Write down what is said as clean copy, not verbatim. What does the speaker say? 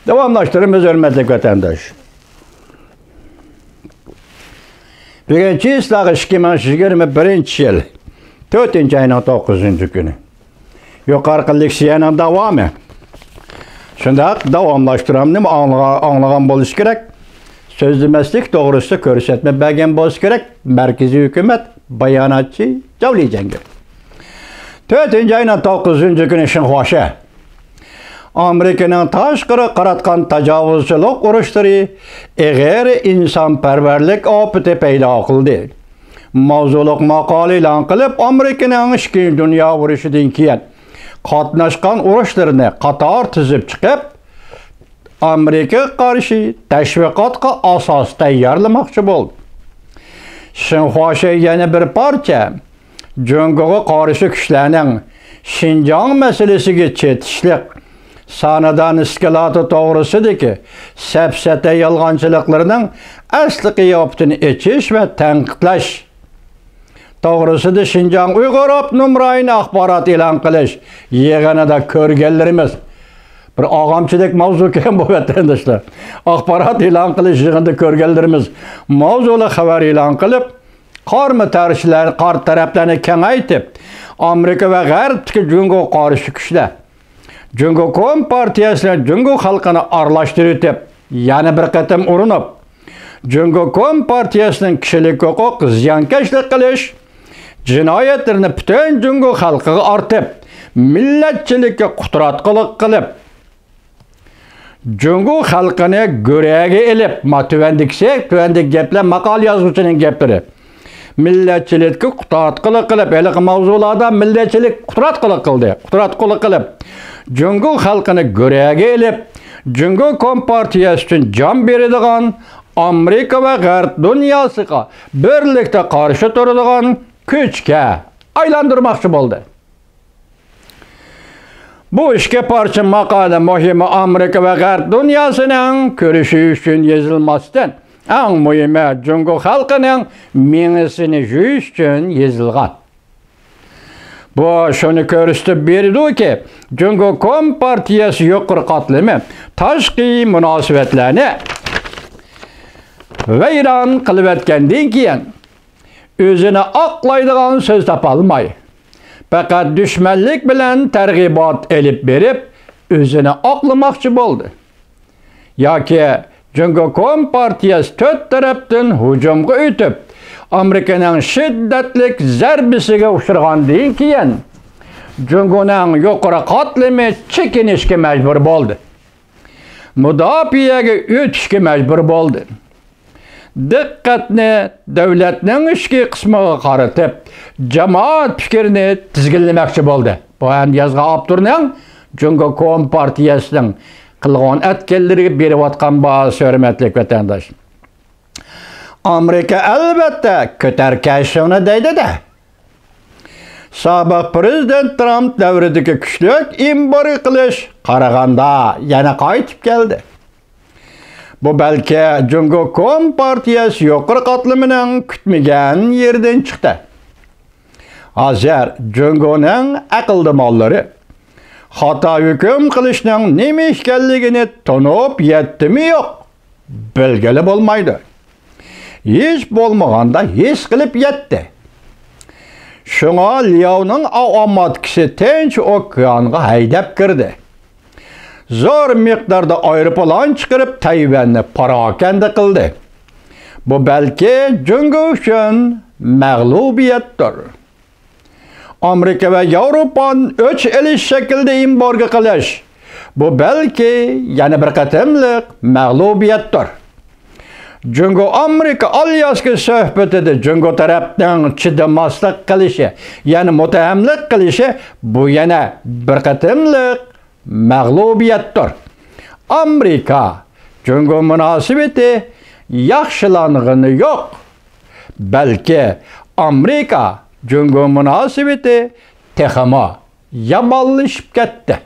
Davamlaştırımız hürmetli vatandaş. Birinci ıslahı 2021 yıl 4. ayının 9. günü. Yukarı leksiyanın devamı. Şundak davamlaştıramını anlayan boluş gerek. Sözlemeslik doğrusu körsetme belgen boluş gerek. Merkezi hükümet bayanatçı Cavlicengi. 4. ayının 9. günü için hoşa. Amerika'nın taşqırı qaratqan tacavuzçılık uruşları eğer insanperverlik opiti peyda qıldı. Mavzuluq maqalı e'lon qilib, Amerika'nın Ikkinchi Dünya urushidan keyin qatnaşqan uruşlarını qator tizib chiqib, Amerika qarshi tashviqotga asos tayyorlamoqchi bo'ldi. Shinxuashi yana bir parcha Jungoga qarshi kuchlarning Şinjan meselesiga chetishlik sanadan iskilatı doğrusudur sepsete yalgancılıklarının asli kıyafetini içiş ve tenkitleş. Doğrusudur Şinjan Uygur Abnumray'ın akbarat ilan kılış. Yegene de körgellerimiz. Bir ağamçılık mavzu ki bu vatandaşlar. Akbarat ilan kılış yegende körgellerimiz. Mavzulu haber ilan kılıp, karmı tarihçiler, kar taraflarını kengaytip, Amerika ve G'arbdagi Jungo qarshi kuchlar Jungo Kompartiyasini Jungo xalqini aralashtirib, yana bir qatam urinib, Jungo Kompartiyasining kishilik huquq ziyonkashlik qilish, jinoyatlarni butun Jungo xalqiga ortib, millatchilikka qudratqilik qilib, Jungo xalqini go'raga elib, tuvandik gaplar maqol yozuvchining gaplari. Milletçilikki qudratqilik qilib, eliq mavzularda milletçilik qudratqilik qilib, Jungo xalqini go'raga elib, Jungo Kompartiyasi uchun jon beradigan Amerika va G'arb dunyosiga birlikda qarshi turadigan kuchga aylantirmoqchi bo'ldi. Bu ishga parcha maqola muhimi Amerika va G'arb dunyosining ko'rishi uchun yozilmasdan eng muhimi Jungo xalqining mengisini juyish uchun yozilgan. Bu şunu ko'rsatib berdi-ki, Jungo Kompartiyasi yuqori qatlami tashqi munosabatlarni vayron qilib o'tgandan keyin o'zini oqlaydigan so'z topolmay, faqat dushmanlik bilan targ'ibot elib berib, o'zini oqlamoqchi bo'ldi. Yoki Jungo Kompartiyasi to'rt tarafdan hujumga o'tib, Amerika'nın şiddetlik zarbisiga uchragandan keyin Jungoning yuqori qatlami chekinishga majbur bo'ldi. Mudofaaga o'tishga majbur bo'ldi. Diqqatni davlatning ichki qismiga qaratib, jamoat fikrini tizginlamoqchi bo'ldi. Bu ham yozgan avtorning Jungo Kompartiyasining qilgan atkanlariga berayotgan bahsi hurmatli vatandosh. Amerika albatta ko'tarkashini deydi-da. Sobiq prezident Trump davridagi kuchlik imbori qilish qaraganda yana qaytib keldi. Bu balki Jungo Kompartiyasi yuqori qatlamining kutmagan yerdan chiqdi. Hozir Jungoning aqldomonlari xato hukm qilishning nima ekanligini tanib yetdimi yo'q, belgili bo'lmaydi. Hiç bo'lmaganda his qilib yetdi. Shunga Liovning omat kishi Tinch okeanga haydab kirdi. Zo'r miqdorda aeroplan chiqarib Tayvanni parokanda qildi. Bu balki Jungo uchun mag'lubiyatdir. Amerika va Yevropani o'ch elish shaklida embargo qilish. Bu balki yana bir qatimliq mag'lubiyatdir. Jungo Amerika alyaski suhbatida Jungo tarafdan chidamaslik qilishi, ya'ni muttahamlik qilishi bu yana bir qatimliq mag'lubiyatdir. Amerika Jungo munosabati yaxshilangani yo'q, balki Amerika Jungo munosabati texmo yomonlashib ketdi.